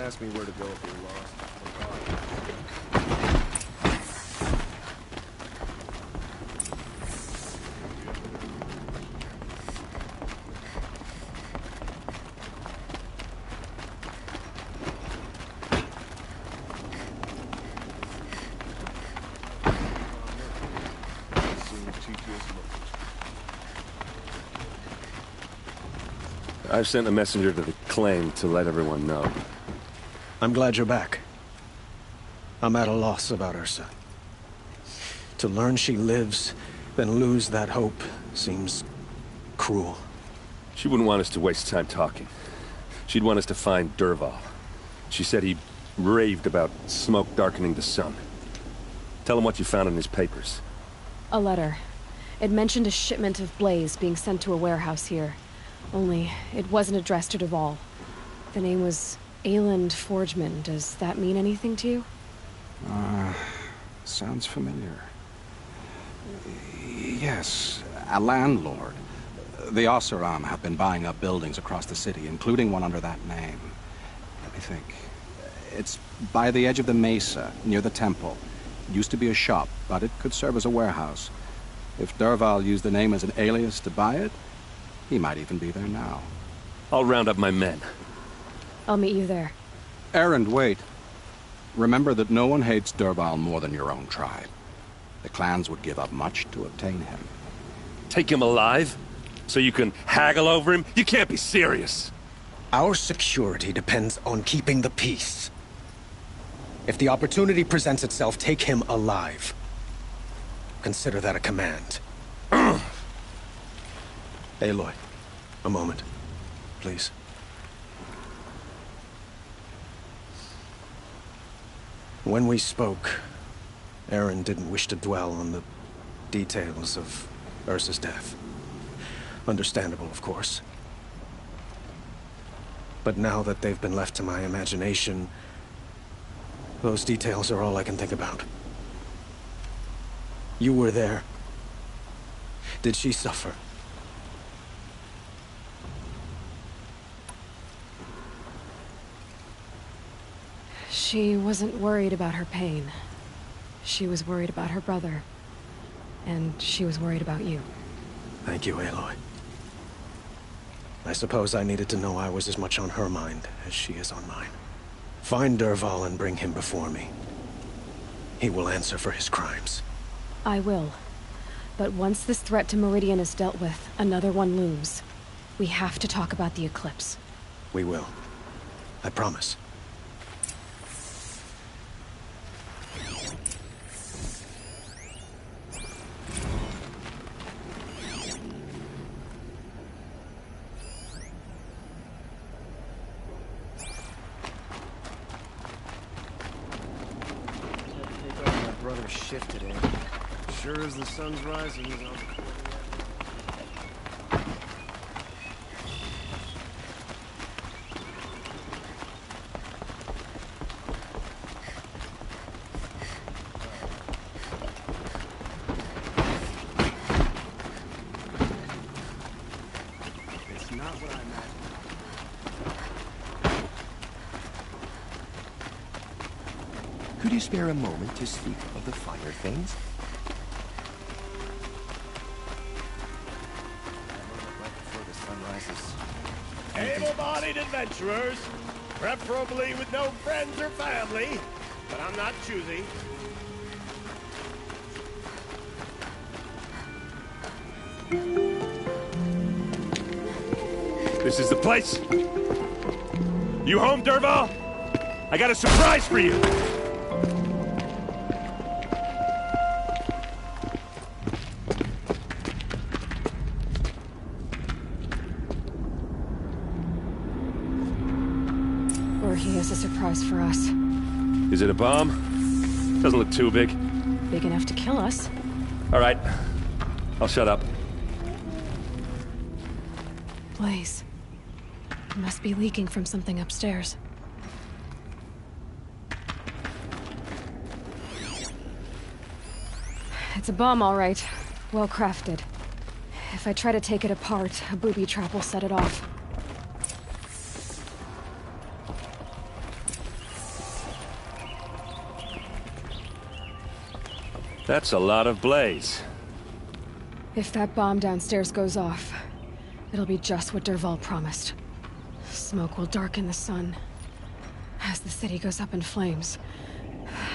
ask me where to go if you're lost. I've sent a messenger to the claim to let everyone know. I'm glad you're back. I'm at a loss about Ursa. To learn she lives, then lose that hope, seems cruel. She wouldn't want us to waste time talking. She'd want us to find Dervahl. She said he raved about smoke darkening the sun. Tell him what you found in his papers. A letter. It mentioned a shipment of Blaze being sent to a warehouse here. Only, it wasn't addressed to Dervahl. The name was Ayland Forgeman. Does that mean anything to you? Sounds familiar. Yes, a landlord. The Oseram have been buying up buildings across the city, including one under that name. Let me think. It's by the edge of the mesa, near the temple. It used to be a shop, but it could serve as a warehouse. If Dervahl used the name as an alias to buy it, he might even be there now. I'll round up my men. I'll meet you there. Erend, wait. Remember that no one hates Dervahl more than your own tribe. The clans would give up much to obtain him. Take him alive? So you can haggle over him? You can't be serious. Our security depends on keeping the peace. If the opportunity presents itself, take him alive. Consider that a command. Aloy, a moment, please. When we spoke, Erend didn't wish to dwell on the details of Ursa's death. Understandable, of course. But now that they've been left to my imagination, those details are all I can think about. You were there. Did she suffer? She wasn't worried about her pain. She was worried about her brother. And she was worried about you. Thank you, Aloy. I suppose I needed to know I was as much on her mind as she is on mine. Find Dervahl and bring him before me. He will answer for his crimes. I will. But once this threat to Meridian is dealt with, another one looms. We have to talk about the eclipse. We will. I promise. Shifted in. Sure as the sun's rising, he's on the It's not what I imagined. Could you spare a moment to speak of the finer things? Before the sun rises. Able-bodied adventurers, preferably with no friends or family, but I'm not choosy. This is the place. You home, Dervahl? I got a surprise for you. Or he has a surprise for us. Is it a bomb? Doesn't look too big. Big enough to kill us. All right. I'll shut up. Blaze. It must be leaking from something upstairs. It's a bomb, all right. Well crafted. If I try to take it apart, a booby trap will set it off. That's a lot of blaze. If that bomb downstairs goes off, it'll be just what Dervahl promised. Smoke will darken the sun. As the city goes up in flames,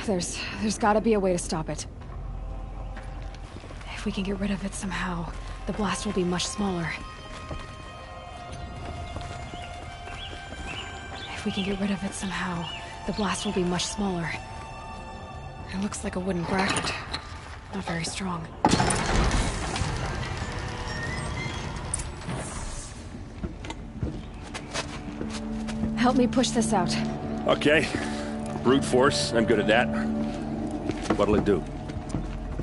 there's gotta be a way to stop it. If we can get rid of it somehow, the blast will be much smaller. If we can get rid of it somehow, the blast will be much smaller. It looks like a wooden bracket. Not very strong. Help me push this out. Okay. Brute force, I'm good at that. What'll it do?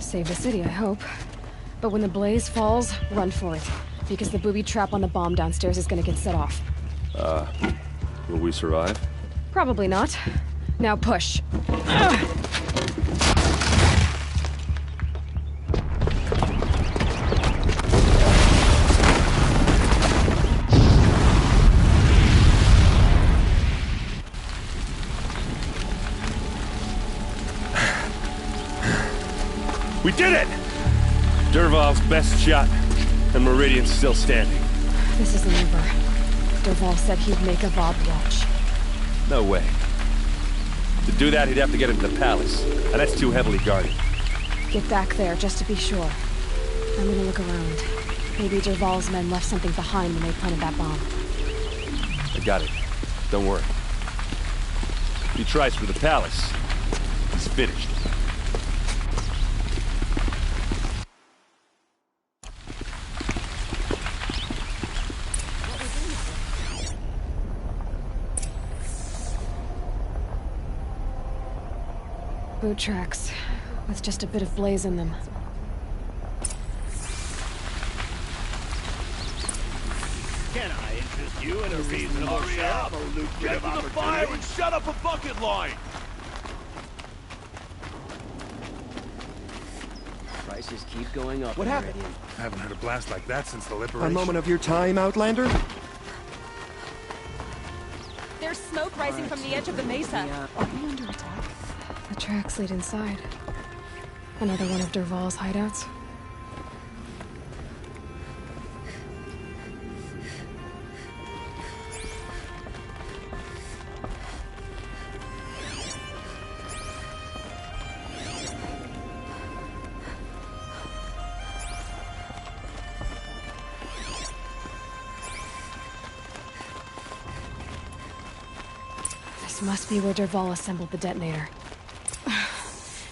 Save the city, I hope. But when the blaze falls, run for it. Because the booby trap on the bomb downstairs is gonna get set off. Will we survive? Probably not. Now push. We did it! Dervahl's best shot, and Meridian's still standing. This isn't over. Dervahl said he'd make a Vob watch. No way. To do that, he'd have to get into the palace, and that's too heavily guarded. Get back there, just to be sure. I'm gonna look around. Maybe Dervahl's men left something behind when they planted that bomb. I got it. Don't worry. If he tries for the palace, he's finished. Boot tracks, with just a bit of blaze in them. Can I interest you in a reasonable share of a lucrative opportunity? Fire and shut up a bucket line! Prices keep going up. What happened? I haven't heard a blast like that since the liberation. A moment of your time, Outlander? There's smoke rising from the edge of the mesa. Are we under attack? The tracks lead inside. Another one of Dervahl's hideouts. This must be where Dervahl assembled the detonator.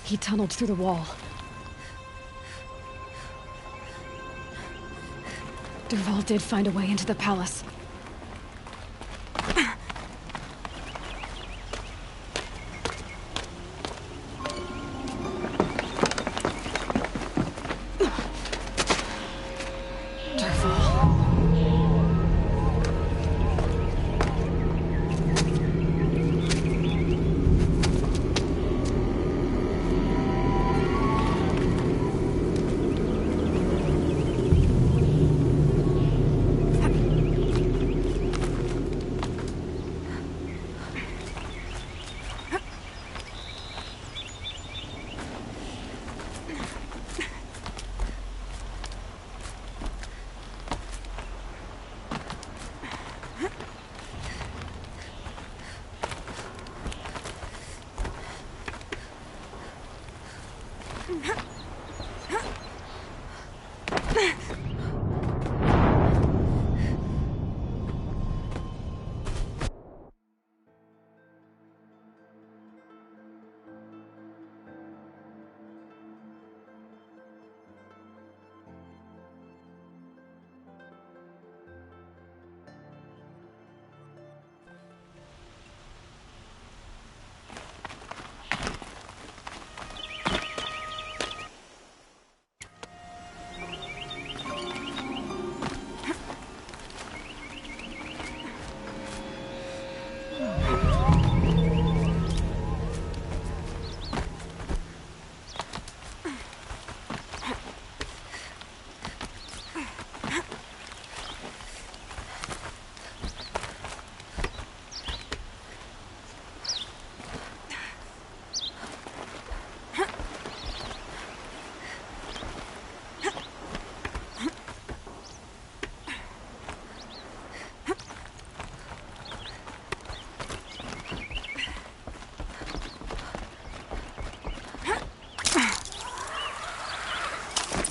He tunneled through the wall. Dervahl did find a way into the palace.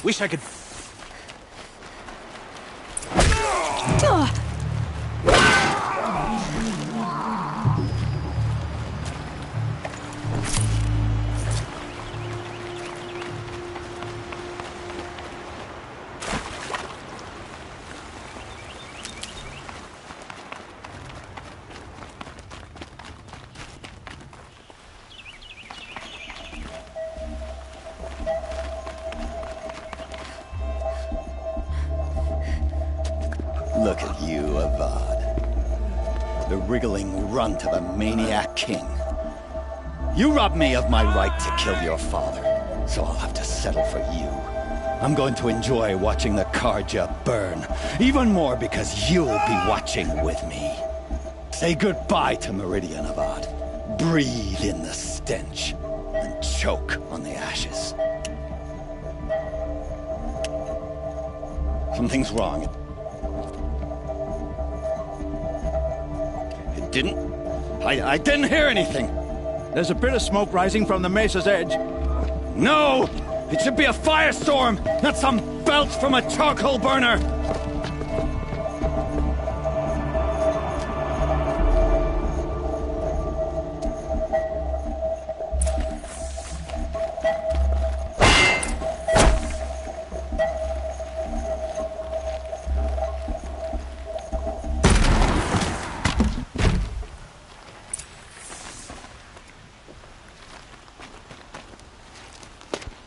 Wish I could... Look at you, Avad. The wriggling runt of a maniac king. You robbed me of my right to kill your father, so I'll have to settle for you. I'm going to enjoy watching the Carja burn, even more because you'll be watching with me. Say goodbye to Meridian, Avad. Breathe in the stench, and choke on the ashes. Something's wrong. I didn't hear anything. There's a bit of smoke rising from the mesa's edge. No! It should be a firestorm, not some belch from a charcoal burner!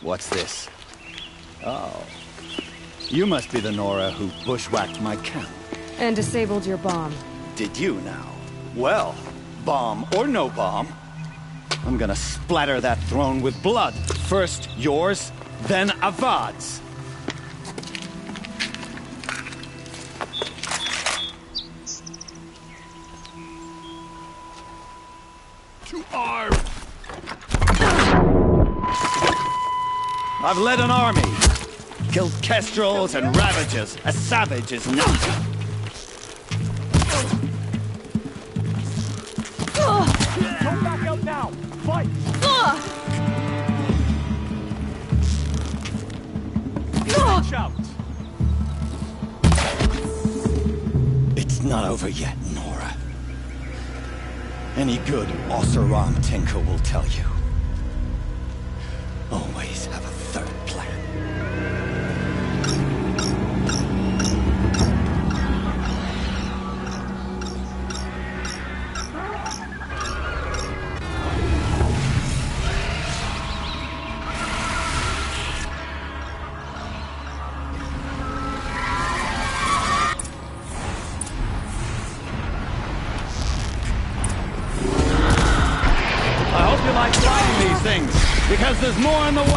What's this? Oh. You must be the Nora who bushwhacked my camp. And disabled your bomb. Did you now? Well, bomb or no bomb, I'm gonna splatter that throne with blood. First yours, then Avad's. To arms! I've led an army, killed kestrels and ravagers, a savage is not. Don't back out now! Fight! Watch out! It's not over yet, Nora. Any good Oseram tinker will tell you. Always have a third plan. I hope you like fighting these things. Because there's more on the way!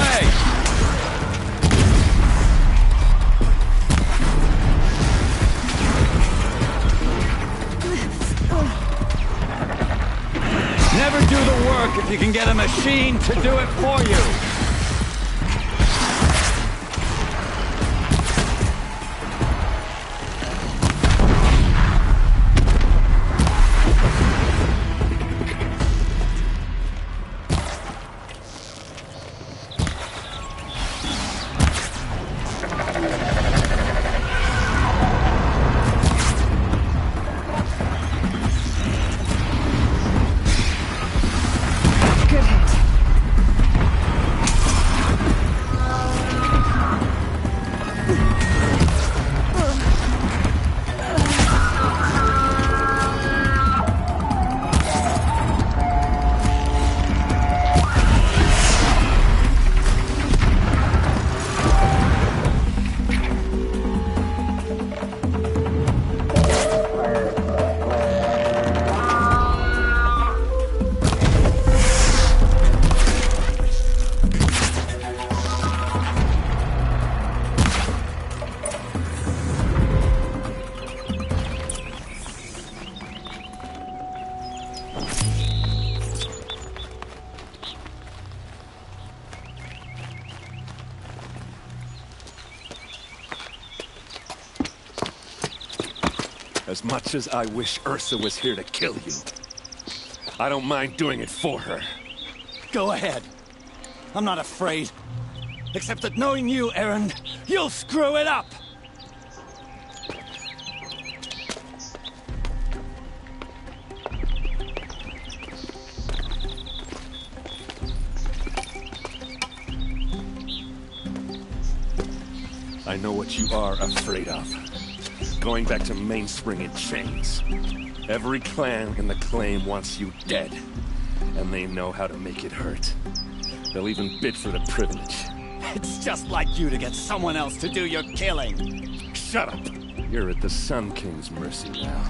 Never do the work if you can get a machine to do it for you! As much as I wish Ursa was here to kill you, I don't mind doing it for her. Go ahead. I'm not afraid. except that knowing you, Erend, you'll screw it up! I know what you are afraid of. Going back to Mainspring in chains. Every clan in the claim wants you dead. And they know how to make it hurt. They'll even bid for the privilege. It's just like you to get someone else to do your killing. Shut up! You're at the Sun King's mercy now.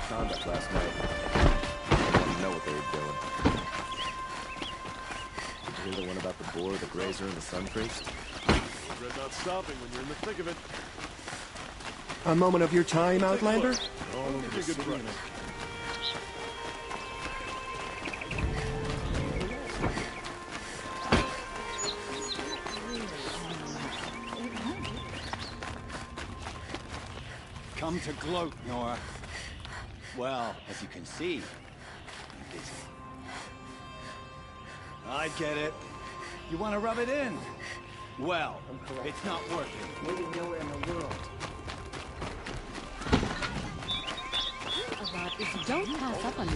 Conduct last night. I didn't know what they were doing. Did you hear the one about the boar, the grazer, and the sun priest? Regret not stopping when you're in the thick of it. A moment of your time, Outlander? All over the good price. Come to gloat, Nora. Well, as you can see, I'm busy. I get it. You want to rub it in? Well, it's not working. Maybe nowhere in the world. If you don't pass up on me,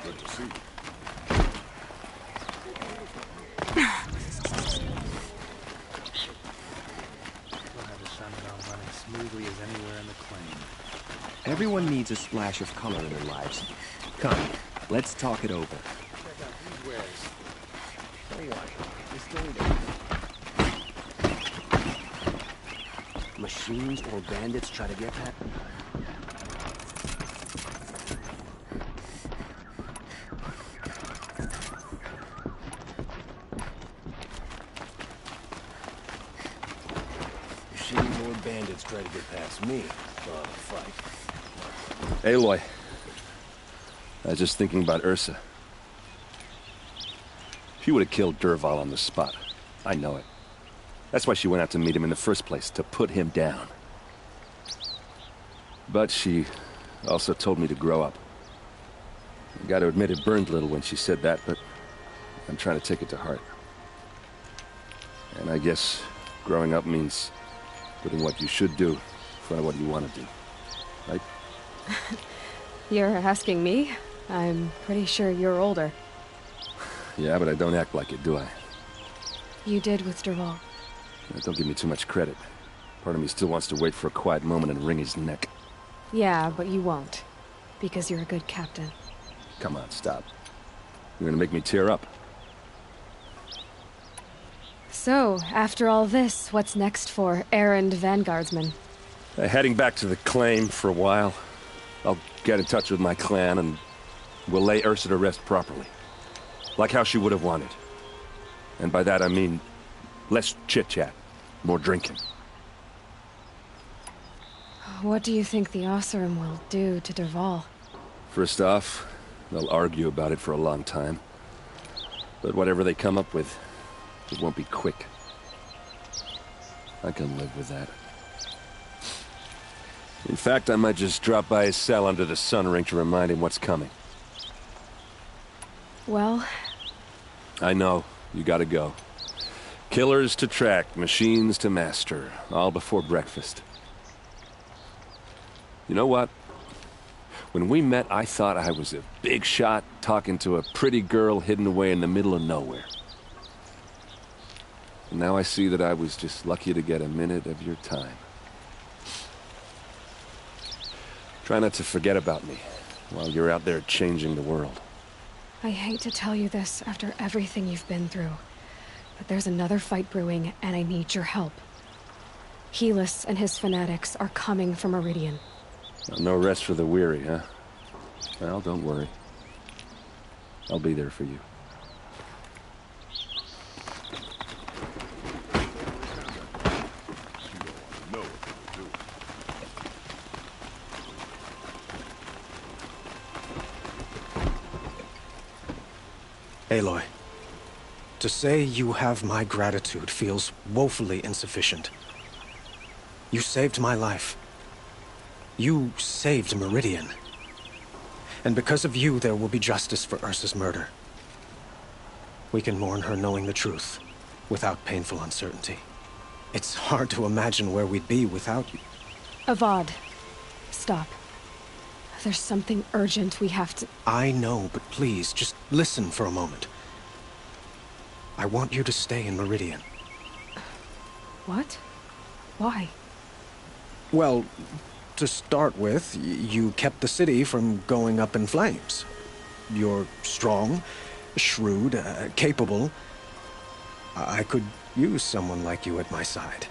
Good to see you. Smoothly as anywhere in the claim. Everyone needs a splash of color in their lives. Come, let's talk it over. Check out these wares. Tell you what, Machines or bandits try to get that? Machines or bandits try to get past me. I'll fight. Aloy. I was just thinking about Ursa. She would have killed Dervahl on the spot. I know it. That's why she went out to meet him in the first place, to put him down. But she also told me to grow up. I gotta admit it burned a little when she said that, but I'm trying to take it to heart. And I guess growing up means putting what you should do in front of what you want to do. Right? You're asking me? I'm pretty sure you're older. Yeah, but I don't act like it, do I? You did with Dervahl. Don't give me too much credit. Part of me still wants to wait for a quiet moment and wring his neck. Yeah, but you won't. Because you're a good captain. Come on, stop. You're gonna make me tear up. So, after all this, what's next for Erend Vanguardsman? Heading back to the claim for a while. I'll get in touch with my clan and we'll lay Ursa to rest properly. Like how she would have wanted. And by that I mean less chit-chat, more drinking. What do you think the Oseram will do to Dervahl? First off, they'll argue about it for a long time. But whatever they come up with, it won't be quick. I can live with that. In fact, I might just drop by his cell under the sun ring to remind him what's coming. Well... I know. You gotta go. Killers to track, machines to master. All before breakfast. You know what? When we met, I thought I was a big shot talking to a pretty girl hidden away in the middle of nowhere. And now I see that I was just lucky to get a minute of your time. Try not to forget about me while you're out there changing the world. I hate to tell you this after everything you've been through, but there's another fight brewing, and I need your help. Helis and his fanatics are coming for Meridian. No rest for the weary, huh? Well, don't worry. I'll be there for you. Aloy, to say you have my gratitude feels woefully insufficient. You saved my life. You saved Meridian. And because of you, there will be justice for Ursa's murder. We can mourn her knowing the truth, without painful uncertainty. It's hard to imagine where we'd be without you. Avad, stop. There's something urgent we have to... I know, but please, just listen for a moment. I want you to stay in Meridian. What? Why? Well, to start with, you kept the city from going up in flames. You're strong, shrewd, capable. I could use someone like you at my side.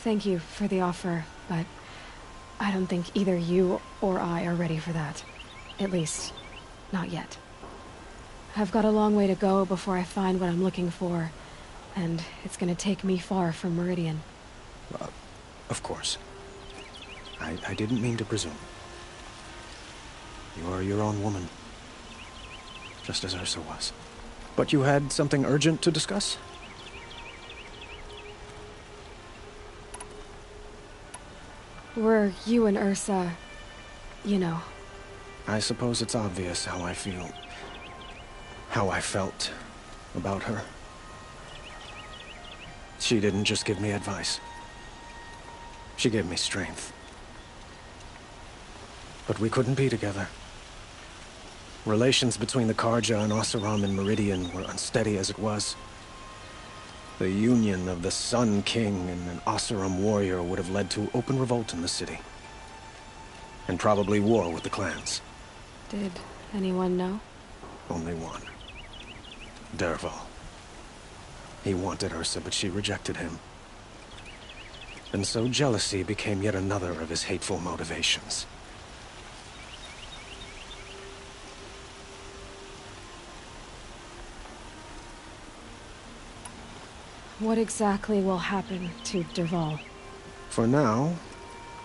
Thank you for the offer, but I don't think either you or I are ready for that. At least, not yet. I've got a long way to go before I find what I'm looking for, and it's gonna take me far from Meridian. Of course. I didn't mean to presume. You are your own woman, just as Ursa was. But you had something urgent to discuss? Were you and Ursa, you know. I suppose it's obvious how I feel. How I felt about her. She didn't just give me advice. She gave me strength. But we couldn't be together. Relations between the Carja and Oseram and Meridian were unsteady as it was. The union of the Sun King and an Oseram warrior would have led to open revolt in the city. And probably war with the clans. Did anyone know? Only one. Dervahl. He wanted Ursa, but she rejected him. And so jealousy became yet another of his hateful motivations. What exactly will happen to Dervahl? For now,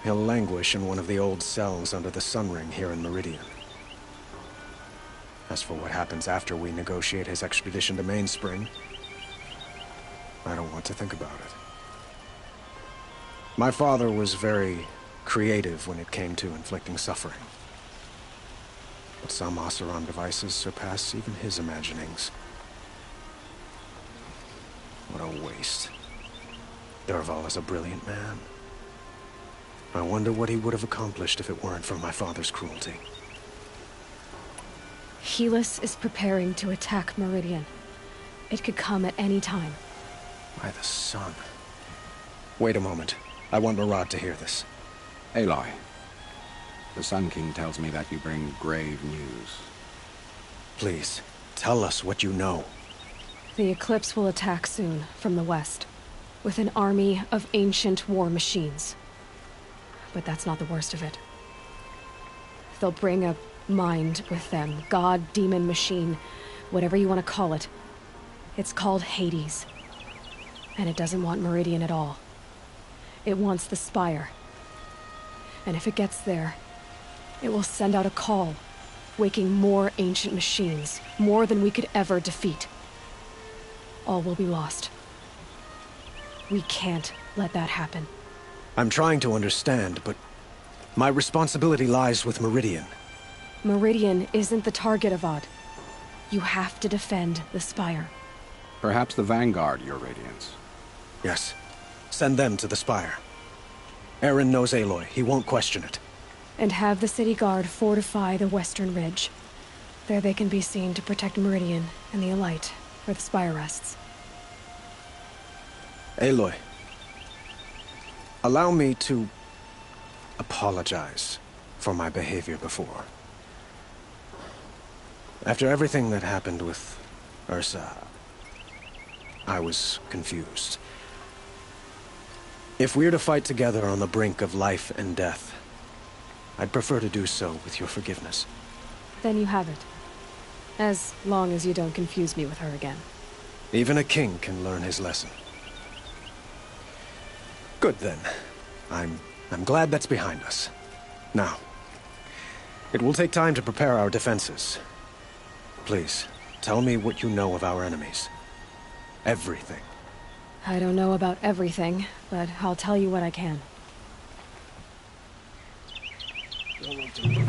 he'll languish in one of the old cells under the Sun Ring here in Meridian. As for what happens after we negotiate his extradition to Mainspring, I don't want to think about it. My father was very creative when it came to inflicting suffering. But some Oseram devices surpass even his imaginings. What a waste. Dervahl is a brilliant man. I wonder what he would have accomplished if it weren't for my father's cruelty. Helis is preparing to attack Meridian. It could come at any time. By the sun. Wait a moment. I want Marad to hear this. Aloy, the Sun King tells me that you bring grave news. Please, tell us what you know. The Eclipse will attack soon, from the west, with an army of ancient war machines. But that's not the worst of it. They'll bring a mind with them, god, demon, machine, whatever you want to call it. It's called Hades. And it doesn't want Meridian at all. It wants the Spire. And if it gets there, it will send out a call, waking more ancient machines, more than we could ever defeat. All will be lost. We can't let that happen. I'm trying to understand, but my responsibility lies with Meridian. Meridian isn't the target, Avad. You have to defend the Spire. Perhaps the Vanguard, Your Radiance. Yes. Send them to the Spire. Eren knows Aloy. He won't question it. And have the city guard fortify the western ridge. There they can be seen to protect Meridian and the Elite, where the Spire rests. Aloy, allow me to apologize for my behavior before. After everything that happened with Ursa, I was confused. If we're to fight together on the brink of life and death, I'd prefer to do so with your forgiveness. Then you have it. As long as you don't confuse me with her again. Even a king can learn his lesson. Good then. I'm glad that's behind us. Now, it will take time to prepare our defenses. Please, tell me what you know of our enemies. Everything. I don't know about everything, but I'll tell you what I can. Don't want to